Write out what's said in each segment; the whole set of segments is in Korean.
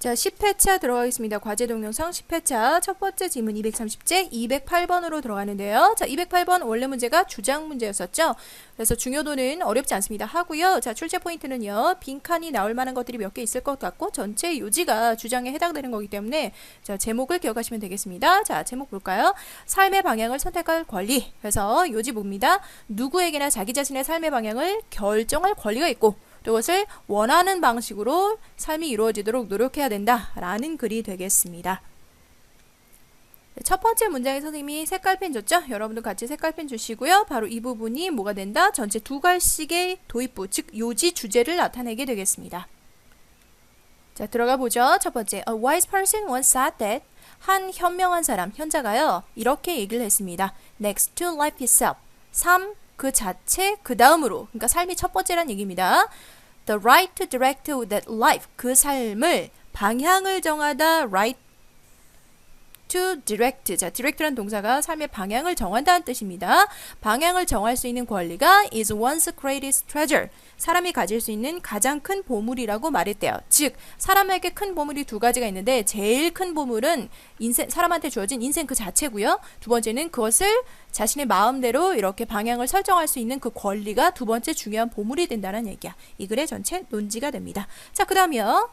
자, 10회차 들어가겠습니다. 과제 동영상 10회차 첫 번째 지문 230제 208번으로 들어가는데요. 자, 208번 원래 문제가 주장 문제였었죠. 그래서 중요도는 어렵지 않습니다. 하고요. 자, 출제 포인트는요. 빈칸이 나올 만한 것들이 몇 개 있을 것 같고 전체 요지가 주장에 해당되는 거기 때문에 자, 제목을 기억하시면 되겠습니다. 자, 제목 볼까요? 삶의 방향을 선택할 권리. 그래서 요지 봅니다. 누구에게나 자기 자신의 삶의 방향을 결정할 권리가 있고 그것을 원하는 방식으로 삶이 이루어지도록 노력해야 된다라는 글이 되겠습니다. 첫 번째 문장에 선생님이 색깔펜 줬죠? 여러분도 같이 색깔펜 주시고요. 바로 이 부분이 뭐가 된다? 전체 두 갈씩의 도입부, 즉 요지 주제를 나타내게 되겠습니다. 자, 들어가 보죠. 첫 번째, A wise person once said that 한 현명한 사람, 현자가요. 이렇게 얘기를 했습니다. Next to life itself. 삶 그 자체 그 다음으로, 그러니까 삶이 첫 번째란 얘기입니다. The right to direct that life, 그 삶을 방향을 정하다. Right to direct. 자, direct란 동사가 삶의 방향을 정한다는 뜻입니다. 방향을 정할 수 있는 권리가 is one's greatest treasure. 사람이 가질 수 있는 가장 큰 보물이라고 말했대요. 즉, 사람에게 큰 보물이 두 가지가 있는데 제일 큰 보물은 사람한테 주어진 인생 그 자체고요. 두 번째는 그것을 자신의 마음대로 이렇게 방향을 설정할 수 있는 그 권리가 두 번째 중요한 보물이 된다는 얘기야. 이 글의 전체 논지가 됩니다. 자, 그 다음이요.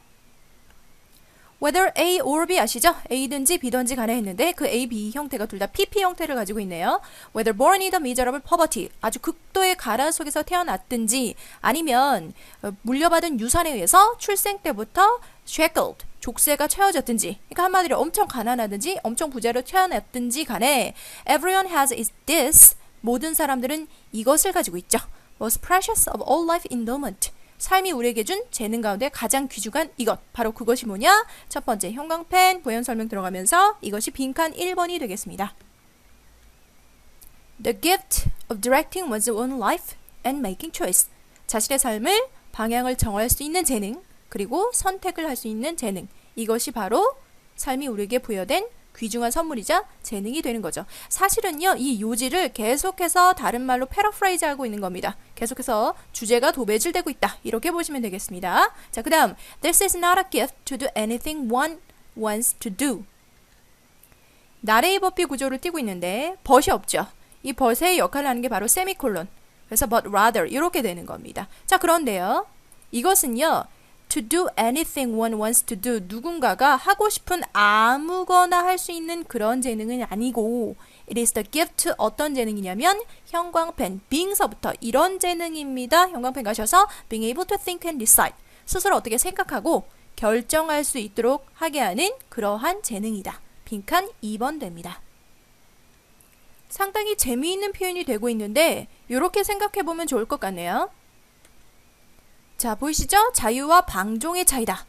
Whether A or B 아시죠? A든지 B든지 간에 했는데 그 A, B 형태가 둘 다 PP 형태를 가지고 있네요. Whether born in the miserable poverty, 아주 극도의 가난 속에서 태어났든지 아니면 물려받은 유산에 의해서 출생 때부터 shackled, 족쇄가 채워졌든지, 그러니까 한마디로 엄청 가난하든지 엄청 부자로 태어났든지 간에 everyone has this, 모든 사람들은 이것을 가지고 있죠. Most precious of all life endowment, 삶이 우리에게 준 재능 가운데 가장 귀중한 이것, 바로 그것이 뭐냐? 첫 번째 형광펜 보현 설명 들어가면서 이것이 빈칸 1번이 되겠습니다. The gift of directing one's own life and making choice. 자신의 삶을 방향을 정할 수 있는 재능, 그리고 선택을 할 수 있는 재능. 이것이 바로 삶이 우리에게 부여된 귀중한 선물이자 재능이 되는 거죠. 사실은요, 이 요지를 계속해서 다른 말로 패러프레이즈 하고 있는 겁니다. 계속해서 주제가 도배질되고 있다. 이렇게 보시면 되겠습니다. 자, 그 다음, This is not a gift to do anything one wants to do. 나레이 버피 구조를 띄고 있는데 벗이 없죠. 이 벗의 역할을 하는 게 바로 세미콜론. 그래서 but rather 이렇게 되는 겁니다. 자, 그런데요. 이것은요. To do anything one wants to do. 누군가가 하고 싶은 아무거나 할 수 있는 그런 재능은 아니고 It is the gift. 어떤 재능이냐면 형광펜, being서부터 이런 재능입니다. 형광펜 가셔서 being able to think and decide. 스스로 어떻게 생각하고 결정할 수 있도록 하게 하는 그러한 재능이다. 빈칸 2번 됩니다. 상당히 재미있는 표현이 되고 있는데 이렇게 생각해보면 좋을 것 같네요. 자, 보이시죠? 자유와 방종의 차이다.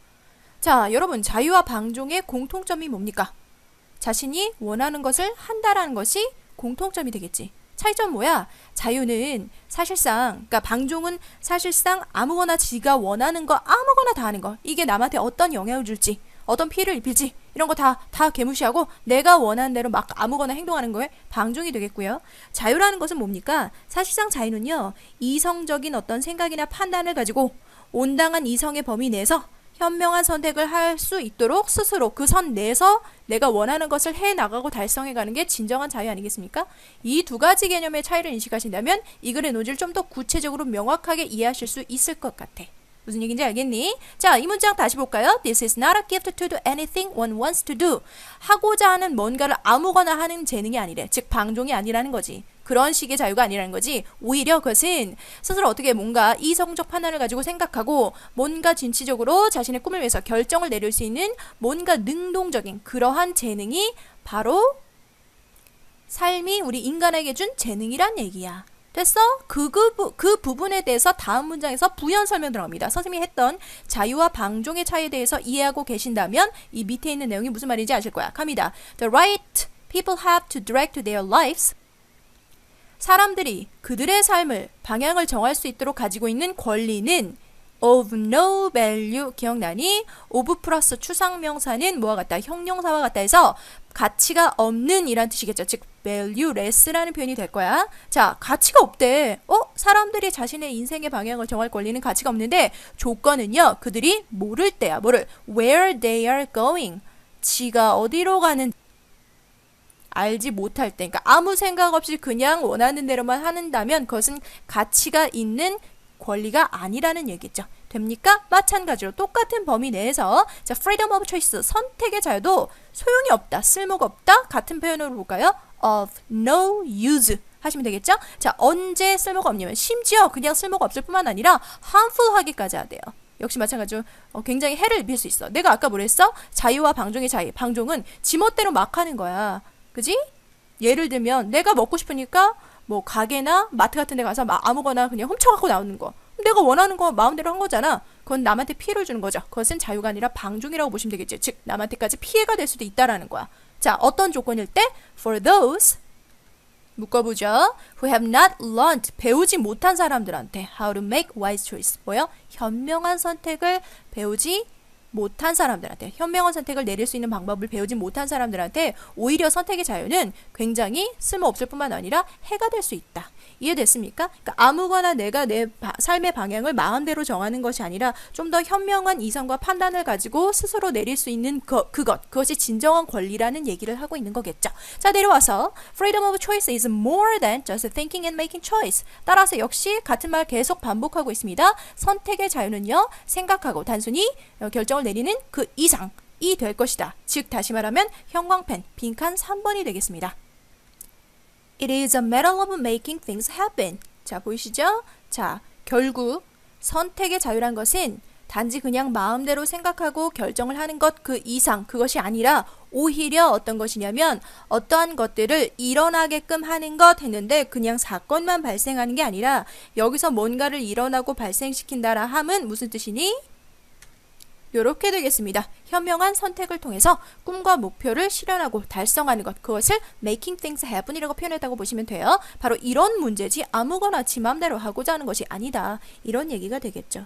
자, 여러분, 자유와 방종의 공통점이 뭡니까? 자신이 원하는 것을 한다라는 것이 공통점이 되겠지. 차이점 뭐야? 자유는 사실상, 그러니까 방종은 사실상 아무거나 지가 원하는 거 아무거나 다 하는 거. 이게 남한테 어떤 영향을 줄지, 어떤 피해를 입힐지 이런 거 다 개무시하고 내가 원하는 대로 막 아무거나 행동하는 거에 방종이 되겠고요. 자유라는 것은 뭡니까? 사실상 자유는요. 이성적인 어떤 생각이나 판단을 가지고 온당한 이성의 범위 내에서 현명한 선택을 할 수 있도록 스스로 그 선 내에서 내가 원하는 것을 해나가고 달성해가는 게 진정한 자유 아니겠습니까? 이 두 가지 개념의 차이를 인식하신다면 이 글의 노지를 좀 더 구체적으로 명확하게 이해하실 수 있을 것 같아. 무슨 얘기인지 알겠니? 자, 이 문장 다시 볼까요? This is not a gift to do anything one wants to do. 하고자 하는 뭔가를 아무거나 하는 재능이 아니래. 즉 방종이 아니라는 거지. 그런 식의 자유가 아니라는 거지. 오히려 그것은 스스로 어떻게 뭔가 이성적 판단을 가지고 생각하고 뭔가 진취적으로 자신의 꿈을 위해서 결정을 내릴 수 있는 뭔가 능동적인 그러한 재능이 바로 삶이 우리 인간에게 준 재능이란 얘기야. 됐어? 그 부분에 대해서 다음 문장에서 부연 설명 들어갑니다. 선생님이 했던 자유와 방종의 차이에 대해서 이해하고 계신다면 이 밑에 있는 내용이 무슨 말인지 아실 거야. 갑니다. The right people have to direct their lives. 사람들이 그들의 삶을 방향을 정할 수 있도록 가지고 있는 권리는 of no value 기억나니? of 플러스 추상명사는 뭐와 같다? 형용사와 같다 해서 가치가 없는 이란 뜻이겠죠. 즉 valueless라는 표현이 될 거야. 자, 가치가 없대. 사람들이 자신의 인생의 방향을 정할 권리는 가치가 없는데 조건은요. 그들이 모를 때야. 뭐를? where they are going. 지가 어디로 가는 알지 못할 때. 그러니까 아무 생각 없이 그냥 원하는 대로만 한다면 그것은 가치가 있는 권리가 아니라는 얘기죠. 됩니까? 마찬가지로 똑같은 범위 내에서 자, freedom of choice, 선택의 자유도 소용이 없다, 쓸모가 없다 같은 표현으로 볼까요? of no use 하시면 되겠죠? 자, 언제 쓸모가 없냐면 심지어 그냥 쓸모가 없을 뿐만 아니라 harmful 하기까지 하대요. 역시 마찬가지로 굉장히 해를 입힐 수 있어. 내가 아까 뭐랬어? 자유와 방종의 차이. 방종은 지멋대로 막 하는 거야. 그지? 예를 들면 내가 먹고 싶으니까 뭐 가게나 마트 같은 데 가서 아무거나 그냥 훔쳐갖고 나오는 거. 내가 원하는 거 마음대로 한 거잖아. 그건 남한테 피해를 주는 거죠. 그것은 자유가 아니라 방종이라고 보시면 되겠지. 즉 남한테까지 피해가 될 수도 있다라는 거야. 자, 어떤 조건일 때? For those 묶어보죠. Who have not learned 배우지 못한 사람들한테 How to make wise choice 뭐요? 현명한 선택을 배우지 못한 사람들한테 현명한 선택을 내릴 수 있는 방법을 배우지 못한 사람들한테 오히려 선택의 자유는 굉장히 쓸모없을 뿐만 아니라 해가 될 수 있다. 이해됐습니까? 그러니까 아무거나 내가 내 삶의 방향을 마음대로 정하는 것이 아니라 좀 더 현명한 이성과 판단을 가지고 스스로 내릴 수 있는 그것이 진정한 권리라는 얘기를 하고 있는 거겠죠. 자, 내려와서 Freedom of choice is more than just thinking and making choice. 따라서 역시 같은 말 계속 반복하고 있습니다. 선택의 자유는요. 생각하고 단순히 결정을 내리는 그 이상이 될 것이다. 즉 다시 말하면 형광펜 빈칸 3번이 되겠습니다. It is a matter of making things happen. 자, 보이시죠? 자, 결국 선택의 자유란 것은 단지 그냥 마음대로 생각하고 결정을 하는 것 그 이상 그것이 아니라 오히려 어떤 것이냐면 어떠한 것들을 일어나게끔 하는 것 했는데 그냥 사건만 발생하는 게 아니라 여기서 뭔가를 일어나고 발생시킨다라 함은 무슨 뜻이니? 요렇게 되겠습니다. 현명한 선택을 통해서 꿈과 목표를 실현하고 달성하는 것, 그것을 making things happen이라고 표현했다고 보시면 돼요. 바로 이런 문제지 아무거나 지 맘대로 하고자 하는 것이 아니다. 이런 얘기가 되겠죠.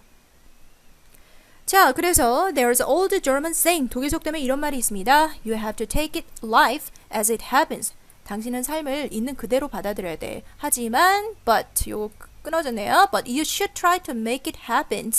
자, 그래서 there's an old German saying, 독일 속담에 이런 말이 있습니다. You have to take it life as it happens. 당신은 삶을 있는 그대로 받아들여야 돼. 하지만 but 요거 끊어졌네요. But you should try to make it happen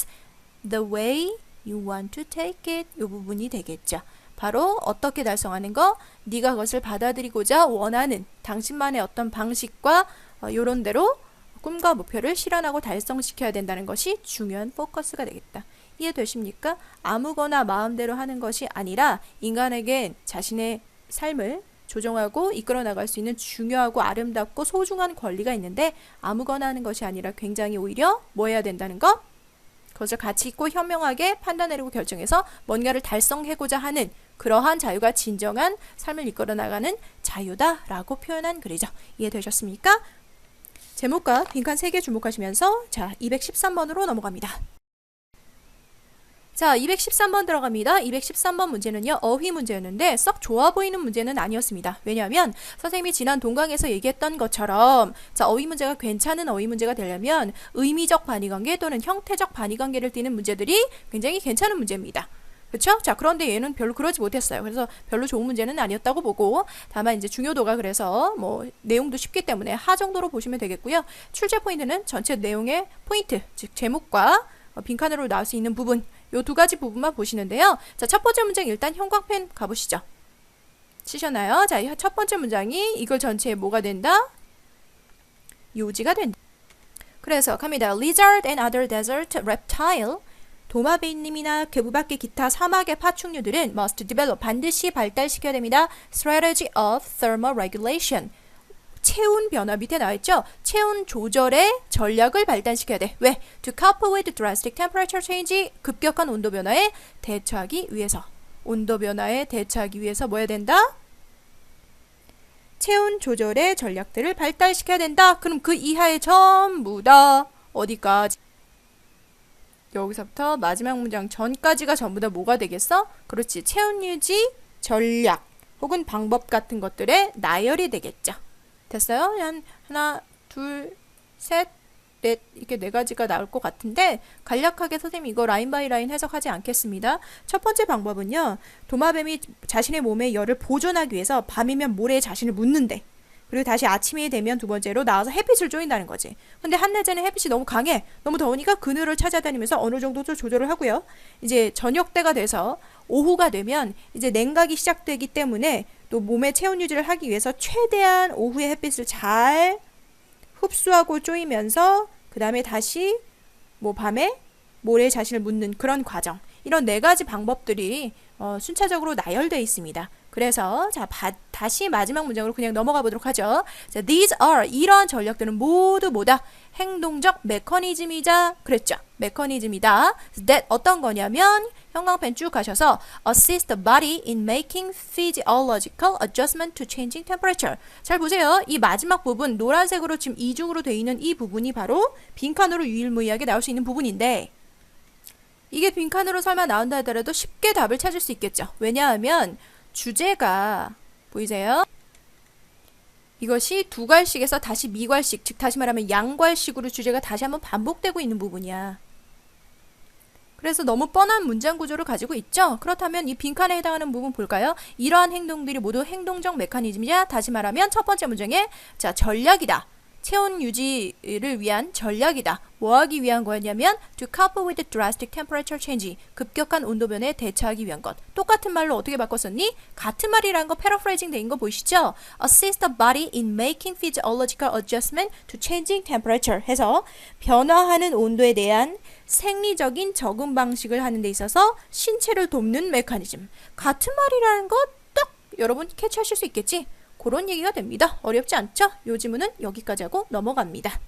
the way you want to take it. 이 부분이 되겠죠. 바로 어떻게 달성하는 거? 네가 그것을 받아들이고자 원하는 당신만의 어떤 방식과 요런 대로 꿈과 목표를 실현하고 달성시켜야 된다는 것이 중요한 포커스가 되겠다. 이해되십니까? 아무거나 마음대로 하는 것이 아니라 인간에게 자신의 삶을 조정하고 이끌어 나갈 수 있는 중요하고 아름답고 소중한 권리가 있는데 아무거나 하는 것이 아니라 굉장히 오히려 뭐 해야 된다는 거? 그것을 가치 있고 현명하게 판단 내리고 결정해서 뭔가를 달성하고자 하는 그러한 자유가 진정한 삶을 이끌어 나가는 자유다라고 표현한 글이죠. 이해되셨습니까? 제목과 빈칸 3개 주목하시면서 자, 213번으로 넘어갑니다. 자, 213번 들어갑니다. 213번 문제는요. 어휘 문제였는데 썩 좋아 보이는 문제는 아니었습니다. 왜냐하면 선생님이 지난 동강에서 얘기했던 것처럼 자, 어휘 문제가 괜찮은 어휘 문제가 되려면 의미적 반의관계 또는 형태적 반의관계를 띠는 문제들이 굉장히 괜찮은 문제입니다. 그렇죠? 자, 그런데 얘는 별로 그러지 못했어요. 그래서 별로 좋은 문제는 아니었다고 보고 다만 이제 중요도가 그래서 뭐 내용도 쉽기 때문에 하 정도로 보시면 되겠고요. 출제 포인트는 전체 내용의 포인트, 즉 제목과 빈칸으로 나올 수 있는 부분 요 두 가지 부분만 보시는데요. 자, 첫 번째 문장 일단 형광펜 가보시죠. 치셨나요? 자, 첫 번째 문장이 이걸 전체에 뭐가 된다? 요지가 된다. 그래서 갑니다. Lizard and other desert reptile 도마뱀님이나 그부 밖의 기타 사막의 파충류들은 must develop 반드시 발달시켜야 됩니다. Strategy of thermal regulation 체온 변화 밑에 나와있죠? 체온 조절의 전략을 발달시켜야 돼. 왜? To cope with drastic temperature change 급격한 온도 변화에 대처하기 위해서 온도 변화에 대처하기 위해서 뭐 해야 된다? 체온 조절의 전략들을 발달시켜야 된다. 그럼 그 이하의 전부 다 어디까지? 여기서부터 마지막 문장 전까지가 전부 다 뭐가 되겠어? 그렇지. 체온 유지 전략 혹은 방법 같은 것들의 나열이 되겠죠. 됐어요? 하나, 둘, 셋, 이렇게 네 가지가 나올 것 같은데 간략하게 선생님 이거 라인 바이 라인 해석하지 않겠습니다. 첫 번째 방법은요. 도마뱀이 자신의 몸의 열을 보존하기 위해서 밤이면 모래에 자신을 묻는데 그리고 다시 아침이 되면 두 번째로 나와서 햇빛을 쬐인다는 거지. 근데 한낮에는 햇빛이 너무 강해. 너무 더우니까 그늘을 찾아다니면서 어느 정도 조절을 하고요. 이제 저녁 때가 돼서 오후가 되면 이제 냉각이 시작되기 때문에 또 몸의 체온 유지를 하기 위해서 최대한 오후에 햇빛을 잘 흡수하고 쪼이면서 그 다음에 다시 뭐 밤에 모래에 자신을 묻는 그런 과정. 이런 네 가지 방법들이 순차적으로 나열되어 있습니다. 그래서 자 다시 마지막 문장으로 그냥 넘어가 보도록 하죠. 자, these are 이러한 전략들은 모두 뭐다? 행동적 메커니즘이자 그랬죠. 메커니즘이다. that 어떤 거냐면 형광펜 쭉 가셔서 assist the body in making physiological adjustment to changing temperature. 잘 보세요. 이 마지막 부분 노란색으로 지금 이중으로 되어 있는 이 부분이 바로 빈칸으로 유일무이하게 나올 수 있는 부분인데 이게 빈칸으로 설마 나온다 하더라도 쉽게 답을 찾을 수 있겠죠. 왜냐하면 주제가 보이세요? 이것이 두괄식에서 다시 미괄식, 즉 다시 말하면 양괄식으로 주제가 다시 한번 반복되고 있는 부분이야. 그래서 너무 뻔한 문장 구조를 가지고 있죠. 그렇다면 이 빈칸에 해당하는 부분 볼까요? 이러한 행동들이 모두 행동적 메커니즘이자 다시 말하면 첫 번째 문장에 자 전략이다. 체온 유지를 위한 전략이다. 뭐 하기 위한 거였냐면 to cope with the drastic temperature change. 급격한 온도 변화에 대처하기 위한 것. 똑같은 말로 어떻게 바꿨었니? 같은 말이라는 거 패러프레이징 된 거 보이시죠? Assist the body in making physiological adjustment to changing temperature 해서 변화하는 온도에 대한 생리적인 적응 방식을 하는 데 있어서 신체를 돕는 메커니즘. 같은 말이라는 거 딱 여러분 캐치하실 수 있겠지? 그런 얘기가 됩니다. 어렵지 않죠? 요 지문은 여기까지 하고 넘어갑니다.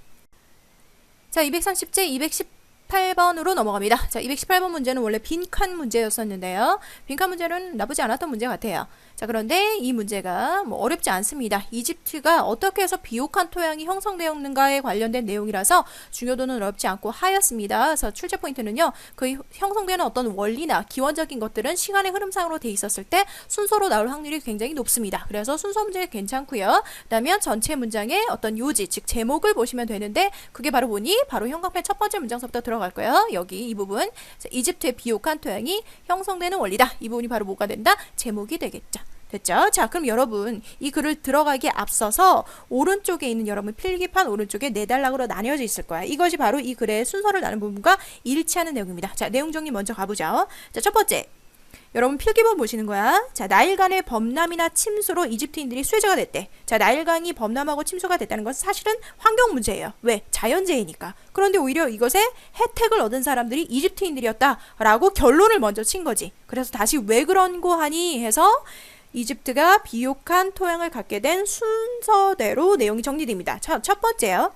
자, 230제 218번으로 넘어갑니다. 자, 218번 문제는 원래 빈칸 문제였었는데요. 빈칸 문제는 나쁘지 않았던 문제 같아요. 자, 그런데 이 문제가 뭐 어렵지 않습니다. 이집트가 어떻게 해서 비옥한 토양이 형성되었는가에 관련된 내용이라서 중요도는 어렵지 않고 하였습니다. 그래서 출제 포인트는요. 그 형성되는 어떤 원리나 기원적인 것들은 시간의 흐름상으로 돼 있었을 때 순서로 나올 확률이 굉장히 높습니다. 그래서 순서 문제 괜찮고요. 그다음에 전체 문장의 어떤 요지, 즉 제목을 보시면 되는데 그게 바로 뭐니? 바로 형광펜 첫 번째 문장서부터 들어갈 거예요. 여기 이 부분. 자, 이집트의 비옥한 토양이 형성되는 원리다. 이 부분이 바로 뭐가 된다? 제목이 되겠죠. 됐죠? 자, 그럼 여러분 이 글을 들어가기에 앞서서 오른쪽에 있는 여러분 필기판 오른쪽에 네 단락으로 나뉘어져 있을 거야. 이것이 바로 이 글의 순서를 나눈 부분과 일치하는 내용입니다. 자, 내용 정리 먼저 가보죠. 자, 첫 번째. 여러분 필기본 보시는 거야. 자, 나일강의 범람이나 침수로 이집트인들이 수혜자가 됐대. 자, 나일강이 범람하고 침수가 됐다는 것은 사실은 환경 문제예요. 왜? 자연재해니까. 그런데 오히려 이것에 혜택을 얻은 사람들이 이집트인들이었다라고 결론을 먼저 친 거지. 그래서 다시 왜 그런 거 하니 해서 이집트가 비옥한 토양을 갖게 된 순서대로 내용이 정리됩니다. 자, 첫 번째요.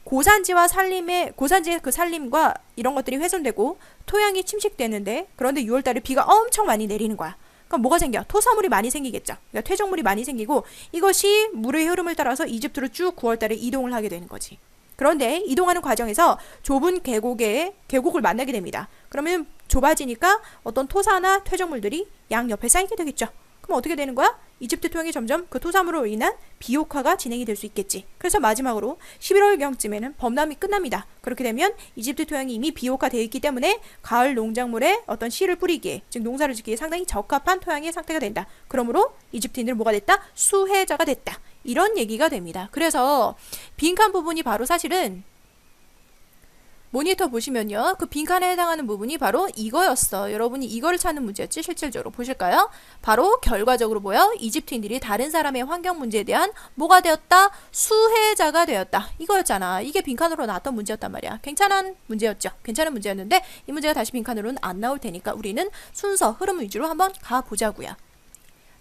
고산지의 그 산림과 이런 것들이 훼손되고 토양이 침식되는데 그런데 6월달에 비가 엄청 많이 내리는 거야. 그럼 뭐가 생겨? 토사물이 많이 생기겠죠. 그러니까 퇴적물이 많이 생기고 이것이 물의 흐름을 따라서 이집트로 쭉 9월달에 이동을 하게 되는 거지. 그런데 이동하는 과정에서 좁은 계곡을 만나게 됩니다. 그러면 좁아지니까 어떤 토사나 퇴적물들이 양 옆에 쌓이게 되겠죠. 그럼 어떻게 되는 거야? 이집트 토양이 점점 그 토사물로 인한 비옥화가 진행이 될 수 있겠지. 그래서 마지막으로 11월경쯤에는 범람이 끝납니다. 그렇게 되면 이집트 토양이 이미 비옥화되어 있기 때문에 가을 농작물에 어떤 씨를 뿌리기에, 즉 농사를 짓기에 상당히 적합한 토양의 상태가 된다. 그러므로 이집트인들은 뭐가 됐다? 수혜자가 됐다. 이런 얘기가 됩니다. 그래서 빈칸 부분이 바로 사실은 모니터 보시면요. 그 빈칸에 해당하는 부분이 바로 이거였어. 여러분이 이거를 찾는 문제였지 실질적으로. 보실까요? 바로 결과적으로 뭐야? 이집트인들이 다른 사람의 환경 문제에 대한 뭐가 되었다? 수혜자가 되었다. 이거였잖아. 이게 빈칸으로 나왔던 문제였단 말이야. 괜찮은 문제였죠. 괜찮은 문제였는데 이 문제가 다시 빈칸으로는 안 나올 테니까 우리는 순서, 흐름 위주로 한번 가보자고요.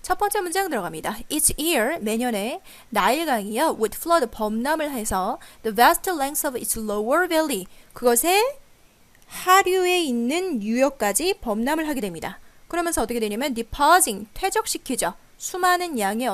첫 번째 문장 들어갑니다. Each year, 매년에 나일강이요, would flood 범람을 해서 the vast lengths of its lower valley, 그것의 하류에 있는 유역까지 범람을 하게 됩니다. 그러면서 어떻게 되냐면 depositing, 퇴적시키죠. 수많은 양의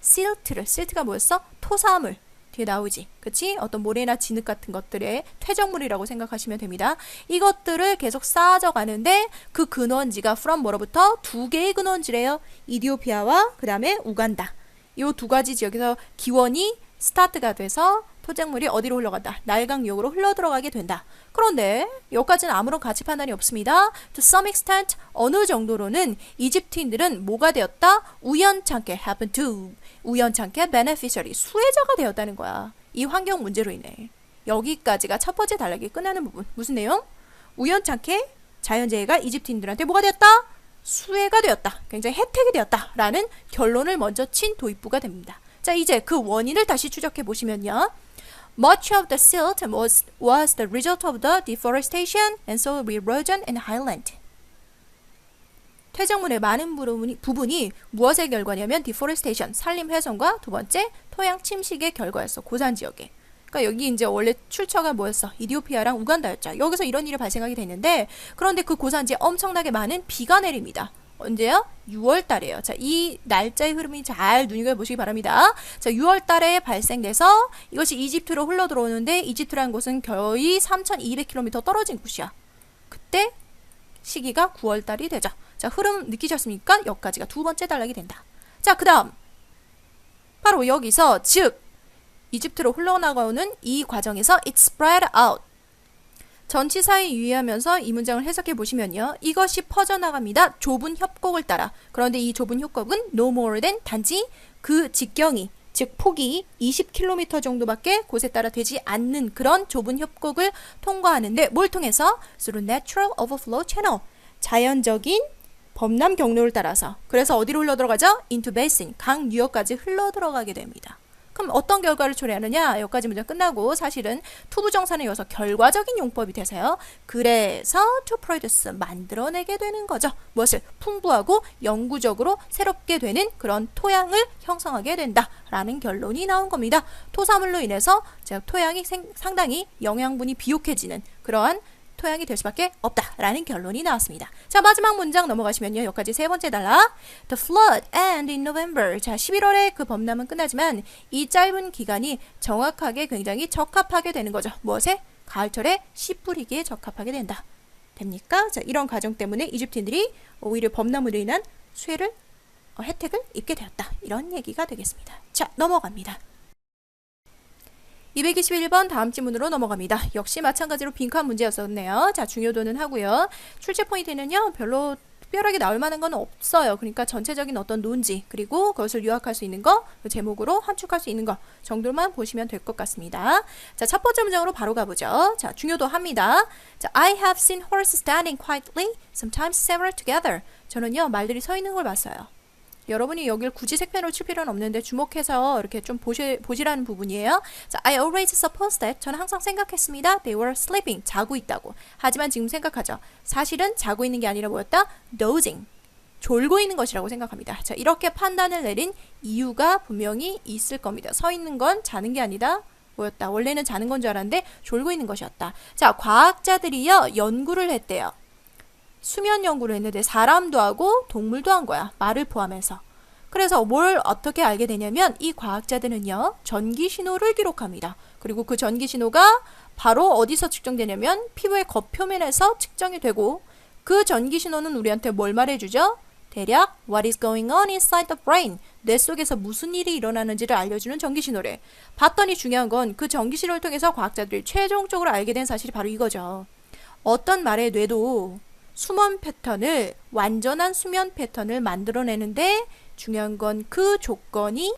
silt가 뭐였어? 토사물. 뒤에 나오지. 그치? 어떤 모래나 진흙 같은 것들의 퇴적물이라고 생각하시면 됩니다. 이것들을 계속 쌓아져 가는데 그 근원지가 from 뭐로부터 두 개의 근원지래요. 이디오피아와 그 다음에 우간다. 이 두 가지 지역에서 기원이 스타트가 돼서 토작물이 어디로 흘러간다? 나일강 유역으로 흘러 들어가게 된다. 그런데 여기까지는 아무런 가치 판단이 없습니다. To some extent, 어느 정도로는 이집트인들은 뭐가 되었다? 우연찮게 happen to, 우연찮게 beneficiary, 수혜자가 되었다는 거야. 이 환경 문제로 인해. 여기까지가 첫 번째 단락이 끝나는 부분. 무슨 내용? 우연찮게 자연재해가 이집트인들한테 뭐가 되었다? 수혜가 되었다. 굉장히 혜택이 되었다. 라는 결론을 먼저 친 도입부가 됩니다. 자, 이제 그 원인을 다시 추적해 보시면요. Much of the silt was the result of the deforestation and soil erosion in highland. 퇴적물의 많은 부분이 무엇의 결과냐면 deforestation, 산림 훼손과 두 번째 토양 침식의 결과였어. 고산 지역에. 그러니까 여기 이제 원래 출처가 뭐였어? 이디오피아랑 우간다였죠. 여기서 이런 일이 발생하게 됐는데 그런데 그 고산지에 엄청나게 많은 비가 내립니다. 언제요? 6월 달에요. 자, 이 날짜의 흐름이 잘 눈여겨보시기 바랍니다. 자, 6월 달에 발생돼서 이것이 이집트로 흘러 들어오는데 이집트라는 곳은 거의 3,200km 떨어진 곳이야. 그때 시기가 9월 달이 되죠. 자, 흐름 느끼셨습니까? 여기까지가 두 번째 단락이 된다. 자, 그 다음 바로 여기서 즉 이집트로 흘러나가오는 이 과정에서 it spread out. 전치사에 유의하면서 이 문장을 해석해 보시면요. 이것이 퍼져나갑니다. 좁은 협곡을 따라. 그런데 이 좁은 협곡은 no more than 단지 그 직경이 즉 폭이 20km 정도밖에 곳에 따라 되지 않는 그런 좁은 협곡을 통과하는데 뭘 통해서? through natural overflow channel. 자연적인 범람 경로를 따라서. 그래서 어디로 흘러 들어가죠? into basin. 강 유역까지 흘러 들어가게 됩니다. 그럼 어떤 결과를 초래하느냐? 여기까지 문장 끝나고 사실은 투부정사는 이어서 결과적인 용법이 돼서요. 그래서 to produce 만들어내게 되는 거죠. 무엇을? 풍부하고 영구적으로 새롭게 되는 그런 토양을 형성하게 된다라는 결론이 나온 겁니다. 토사물로 인해서 토양이 상당히 영양분이 비옥해지는 그러한 토양이 될 수밖에 없다라는 결론이 나왔습니다. 자, 마지막 문장 넘어가시면요. 여기까지 세 번째 단락. The flood ended in November. 자, 11월에 그 범람은 끝나지만 이 짧은 기간이 정확하게 굉장히 적합하게 되는 거죠. 무엇에? 가을철에 씨 뿌리기에 적합하게 된다. 됩니까? 자, 이런 과정 때문에 이집트인들이 오히려 범람으로 인한 수혜를 혜택을 입게 되었다. 이런 얘기가 되겠습니다. 자, 넘어갑니다. 221번 다음 지문으로 넘어갑니다. 역시 마찬가지로 빈칸 문제였었네요. 자, 중요도는 하고요. 출제 포인트는요. 별로 특별하게 나올 만한 건 없어요. 그러니까 전체적인 어떤 논지 그리고 그것을 요약할 수 있는 거, 그 제목으로 함축할 수 있는 거 정도만 보시면 될 것 같습니다. 자, 첫 번째 문장으로 바로 가보죠. 자, 중요도 합니다. 자, I have seen horses standing quietly, sometimes several together. 저는요, 말들이 서 있는 걸 봤어요. 여러분이 여기를 굳이 색펜으로 칠 필요는 없는데 주목해서 이렇게 좀 보시라는 부분이에요. 자, I always supposed that. 저는 항상 생각했습니다. They were sleeping. 자고 있다고. 하지만 지금 생각하죠. 사실은 자고 있는 게 아니라 뭐였다? dozing. 졸고 있는 것이라고 생각합니다. 자, 이렇게 판단을 내린 이유가 분명히 있을 겁니다. 서 있는 건 자는 게 아니다. 뭐였다? 원래는 자는 건 줄 알았는데 졸고 있는 것이었다. 자, 과학자들이요. 연구를 했대요. 수면 연구를 했는데 사람도 하고 동물도 한 거야. 말을 포함해서. 그래서 뭘 어떻게 알게 되냐면 이 과학자들은요. 전기 신호를 기록합니다. 그리고 그 전기 신호가 바로 어디서 측정되냐면 피부의 겉표면에서 측정이 되고 그 전기 신호는 우리한테 뭘 말해주죠? 대략 What is going on inside the brain? 뇌 속에서 무슨 일이 일어나는지를 알려주는 전기 신호래. 봤더니 중요한 건 그 전기 신호를 통해서 과학자들이 최종적으로 알게 된 사실이 바로 이거죠. 어떤 말의 뇌도 수면 패턴을 완전한 수면 패턴을 만들어내는데 중요한 건 그 조건이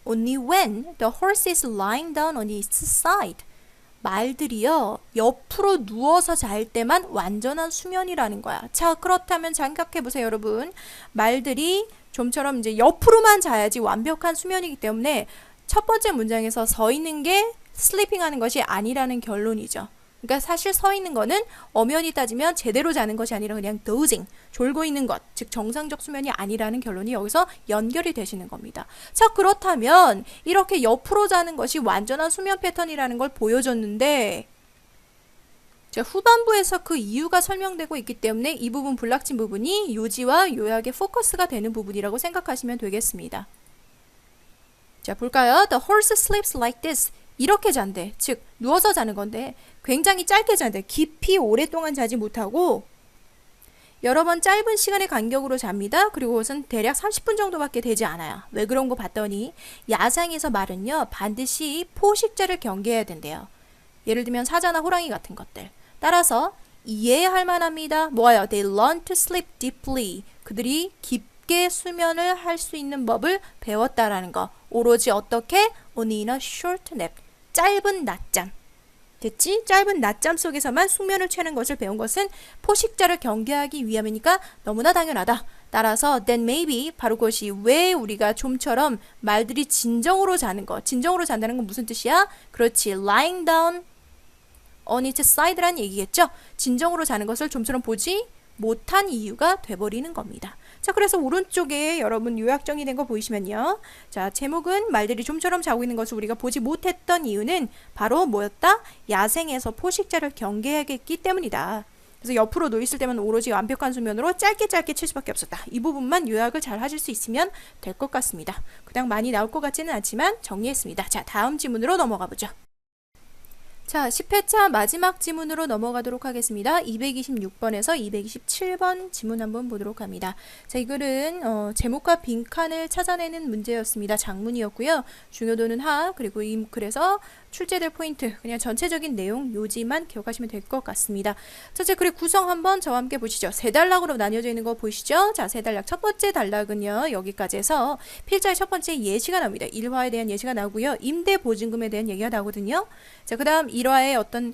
only when the horse is lying down on its side. 말들이요 옆으로 누워서 잘 때만 완전한 수면이라는 거야. 자, 그렇다면 생각해 보세요, 여러분. 말들이 좀처럼 이제 옆으로만 자야지 완벽한 수면이기 때문에 첫 번째 문장에서 서 있는 게 슬리핑하는 것이 아니라는 결론이죠. 그러니까 사실 서 있는 거는 엄연히 따지면 제대로 자는 것이 아니라 그냥 dozing, 졸고 있는 것, 즉 정상적 수면이 아니라는 결론이 여기서 연결이 되시는 겁니다. 자, 그렇다면 이렇게 옆으로 자는 것이 완전한 수면 패턴이라는 걸 보여줬는데 자, 후반부에서 그 이유가 설명되고 있기 때문에 이 부분 불락친 부분이 요지와 요약의 포커스가 되는 부분이라고 생각하시면 되겠습니다. 자, 볼까요? The horse sleeps like this. 이렇게 잔대. 즉 누워서 자는 건데 굉장히 짧게 잔대. 깊이 오랫동안 자지 못하고 여러 번 짧은 시간의 간격으로 잡니다. 그리고 그것은 대략 30분 정도밖에 되지 않아요. 왜 그런 거 봤더니 야생에서 말은요 반드시 포식자를 경계해야 된대요. 예를 들면 사자나 호랑이 같은 것들. 따라서 이해할 만합니다. 뭐예요? They learn to sleep deeply. 그들이 깊게 수면을 할 수 있는 법을 배웠다라는 거. 오로지 어떻게? Only in a short nap. 짧은 낮잠. 됐지? 짧은 낮잠 속에서만 숙면을 취하는 것을 배운 것은 포식자를 경계하기 위함이니까 너무나 당연하다. 따라서 then maybe 바로 그것이 왜 우리가 좀처럼 말들이 진정으로 자는 거. 진정으로 잔다는 건 무슨 뜻이야? 그렇지. lying down on its side라는 얘기겠죠? 진정으로 자는 것을 좀처럼 보지 못한 이유가 돼버리는 겁니다. 자, 그래서 오른쪽에 여러분 요약 정리된 거 보이시면요. 자, 제목은 말들이 좀처럼 자고 있는 것을 우리가 보지 못했던 이유는 바로 뭐였다? 야생에서 포식자를 경계하겠기 때문이다. 그래서 옆으로 놓였을 때만 오로지 완벽한 수면으로 짧게 칠 수밖에 없었다. 이 부분만 요약을 잘 하실 수 있으면 될 것 같습니다. 그냥 많이 나올 것 같지는 않지만 정리했습니다. 자, 다음 지문으로 넘어가 보죠. 자, 10회차 마지막 지문으로 넘어가도록 하겠습니다. 226번에서 227번 지문 한번 보도록 합니다. 자, 이 글은 제목과 빈칸을 찾아내는 문제였습니다. 장문이었고요. 중요도는 하, 그리고 이 글에서 출제될 포인트, 그냥 전체적인 내용, 요지만 기억하시면 될 것 같습니다. 자, 제 글의 구성 한번 저와 함께 보시죠. 세 단락으로 나뉘어져 있는 거 보이시죠? 자, 세 단락 첫 번째 단락은요. 여기까지 해서 필자의 첫 번째 예시가 나옵니다. 일화에 대한 예시가 나오고요. 임대보증금에 대한 얘기가 나오거든요. 자, 그 다음 일화의 어떤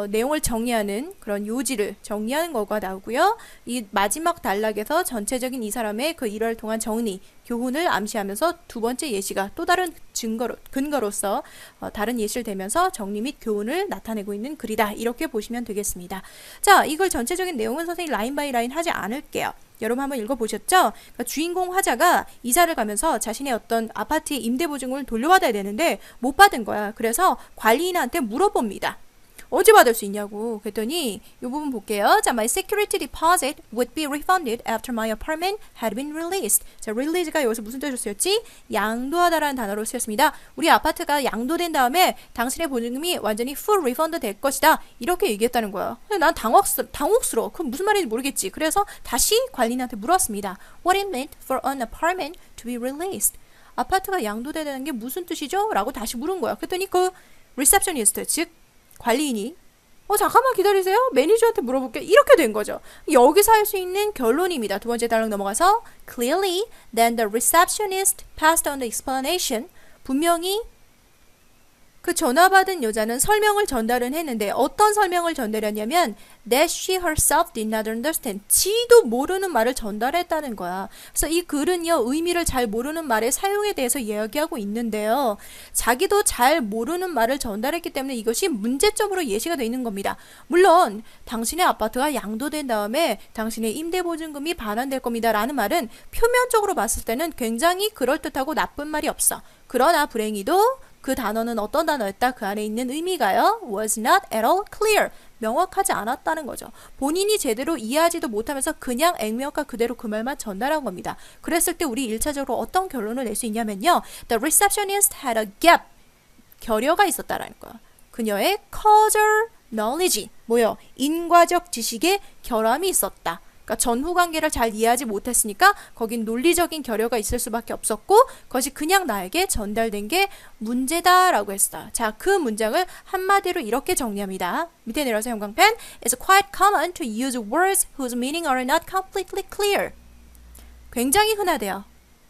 내용을 정리하는 그런 요지를 정리하는 거가 나오고요. 이 마지막 단락에서 전체적인 이 사람의 그 일화를 통한 정리, 교훈을 암시하면서 두 번째 예시가 또 다른 근거로서 다른 예시를 대면서 정리 및 교훈을 나타내고 있는 글이다. 이렇게 보시면 되겠습니다. 자, 이걸 전체적인 내용은 선생님 라인 바이 라인 하지 않을게요. 여러분 한번 읽어보셨죠? 그러니까 주인공 화자가 이사를 가면서 자신의 어떤 아파트의 임대보증을 돌려받아야 되는데 못 받은 거야. 그래서 관리인한테 물어봅니다. 언제 받을 수 있냐고. 그랬더니 이 부분 볼게요. 자, my security deposit would be refunded after my apartment had been released. 자, release가 여기서 무슨 뜻으로 쓰였지? 양도하다라는 단어로 쓰였습니다. 우리 아파트가 양도된 다음에 당신의 보증금이 완전히 full refund 될 것이다. 이렇게 얘기했다는 거야. 근데 난 당혹스러워. 그럼 무슨 말인지 모르겠지. 그래서 다시 관리인한테 물었습니다. What it meant for an apartment to be released. 아파트가 양도되는 게 무슨 뜻이죠? 라고 다시 물은 거야. 그랬더니 그 receptionist, 즉 관리인이 잠깐만 기다리세요. 매니저한테 물어볼게. 이렇게 된 거죠. 여기서 할 수 있는 결론입니다. 두 번째 단락 넘어가서 Clearly, then the receptionist passed on the explanation. 분명히 그 전화받은 여자는 설명을 전달은 했는데 어떤 설명을 전달했냐면 that she herself did not understand. 지도 모르는 말을 전달했다는 거야. 그래서 이 글은요. 의미를 잘 모르는 말의 사용에 대해서 이야기하고 있는데요. 자기도 잘 모르는 말을 전달했기 때문에 이것이 문제점으로 예시가 되어 있는 겁니다. 물론 당신의 아파트가 양도된 다음에 당신의 임대보증금이 반환될 겁니다. 라는 말은 표면적으로 봤을 때는 굉장히 그럴듯하고 나쁜 말이 없어. 그러나 불행히도 그 단어는 어떤 단어였다? 그 안에 있는 의미가요. was not at all clear. 명확하지 않았다는 거죠. 본인이 제대로 이해하지도 못하면서 그냥 액면가 그대로 그 말만 전달한 겁니다. 그랬을 때 우리 1차적으로 어떤 결론을 낼 수 있냐면요. The receptionist had a gap. 결여가 있었다라는 거야. 그녀의 causal knowledge. 뭐요? 인과적 지식에 결함이 있었다. 그러니까 전후관계를 잘 이해하지 못했으니까 거긴 논리적인 결여가 있을 수밖에 없었고 그것이 그냥 나에게 전달된 게 문제다라고 했어. 자, 그 문장을 한마디로 이렇게 정리합니다. 밑에 내려서 형광펜. It's quite common to use words whose meaning are not completely clear. 굉장히 흔하대요.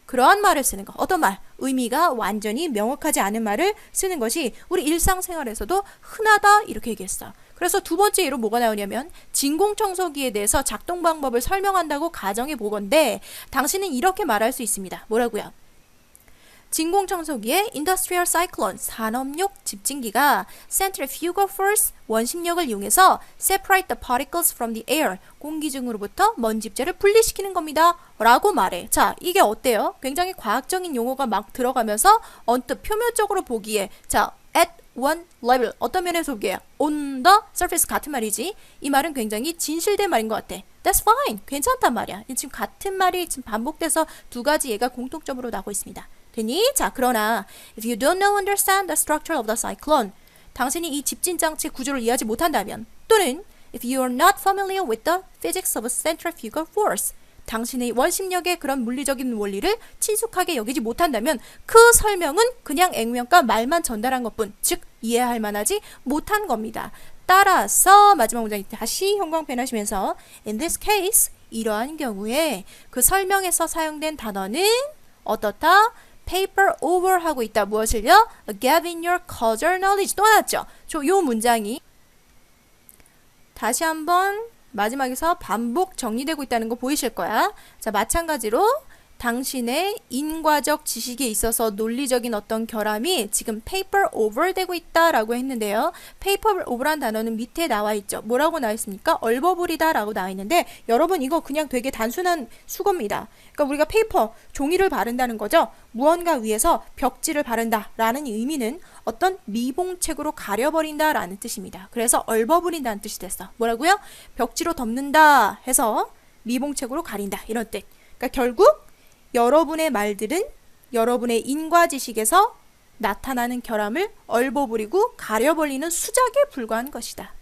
그러한 말을 쓰는 거. 어떤 말? 의미가 완전히 명확하지 않은 말을 쓰는 것이 우리 일상생활에서도 흔하다 이렇게 얘기했어. 그래서 두 번째 예로 뭐가 나오냐면 진공청소기에 대해서 작동 방법을 설명한다고 가정해 보건데 당신은 이렇게 말할 수 있습니다. 뭐라고요? 진공청소기의 Industrial Cyclone, 산업용 집진기가 Centrifugal Force, 원심력을 이용해서 Separate the particles from the air, 공기 중으로부터 먼지입자를 분리시키는 겁니다. 라고 말해. 자, 이게 어때요? 굉장히 과학적인 용어가 막 들어가면서 언뜻 표면적으로 보기에 자, at one level, 어떤 면에서 보기에 on the surface 같은 말이지. 이 말은 굉장히 진실된 말인 것 같아. That's fine. 괜찮단 말이야. 지금 같은 말이 지금 반복돼서 두 가지 예가 공통점으로 나오고 있습니다. 되니? 자, 그러나 if you don't know understand the structure of the cyclone, 당신이 이 집진장치 구조를 이해하지 못한다면 또는 If you are not familiar with the physics of centrifugal force, 당신의 원심력의 그런 물리적인 원리를 친숙하게 여기지 못한다면 그 설명은 그냥 액면가 말만 전달한 것뿐, 즉 이해할 만하지 못한 겁니다. 따라서 마지막 문장 다시 형광펜 하시면서 In this case, 이러한 경우에 그 설명에서 사용된 단어는 어떻다? paper over 하고 있다. 무엇을요? Giving your causal knowledge. 또 나왔죠? 요 문장이 다시 한번 마지막에서 반복 정리되고 있다는 거 보이실 거야. 자, 마찬가지로 당신의 인과적 지식에 있어서 논리적인 어떤 결함이 지금 paper over 되고 있다라고 했는데요. paper over란 단어는 밑에 나와 있죠. 뭐라고 나와 있습니까? 얼버무리다 라고 나와 있는데 여러분 이거 그냥 되게 단순한 수거입니다. 그러니까 우리가 페이퍼, 종이를 바른다는 거죠. 무언가 위에서 벽지를 바른다 라는 의미는 어떤 미봉책으로 가려버린다 라는 뜻입니다. 그래서 얼버무린다는 뜻이 됐어. 뭐라고요? 벽지로 덮는다 해서 미봉책으로 가린다 이런 뜻. 그러니까 결국 여러분의 말들은 여러분의 인과지식에서 나타나는 결함을 얼버무리고 가려버리는 수작에 불과한 것이다.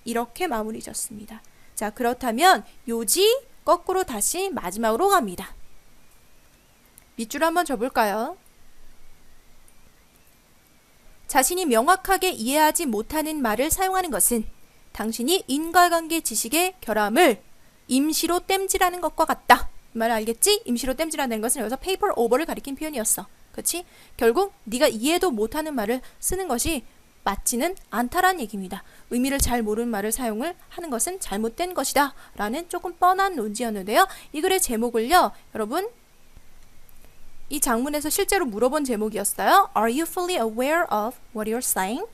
이렇게 마무리 졌습니다. 자, 그렇다면 요지 거꾸로 다시 마지막으로 갑니다. 밑줄 한번 접을까요? 자신이 명확하게 이해하지 못하는 말을 사용하는 것은 당신이 인과관계 지식의 결함을 임시로 땜질하는 것과 같다. 이 말 알겠지? 임시로 땜질한다는 것은 여기서 paper over를 가리킨 표현이었어. 그치? 결국 네가 이해도 못하는 말을 쓰는 것이 맞지는 않다라는 얘기입니다. 의미를 잘 모르는 말을 사용을 하는 것은 잘못된 것이다 라는 조금 뻔한 논지였는데요. 이 글의 제목을요, 여러분 이 장문에서 실제로 물어본 제목이었어요. Are you fully aware of what you're saying?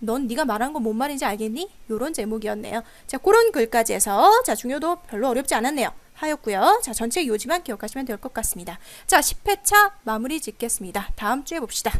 넌 네가 말한 거 뭔 말인지 알겠니? 요런 제목이었네요. 자, 그런 글까지 해서 자, 중요도 별로 어렵지 않았네요. 하였고요. 자, 전체 요지만 기억하시면 될 것 같습니다. 자, 10회차 마무리 짓겠습니다. 다음 주에 봅시다.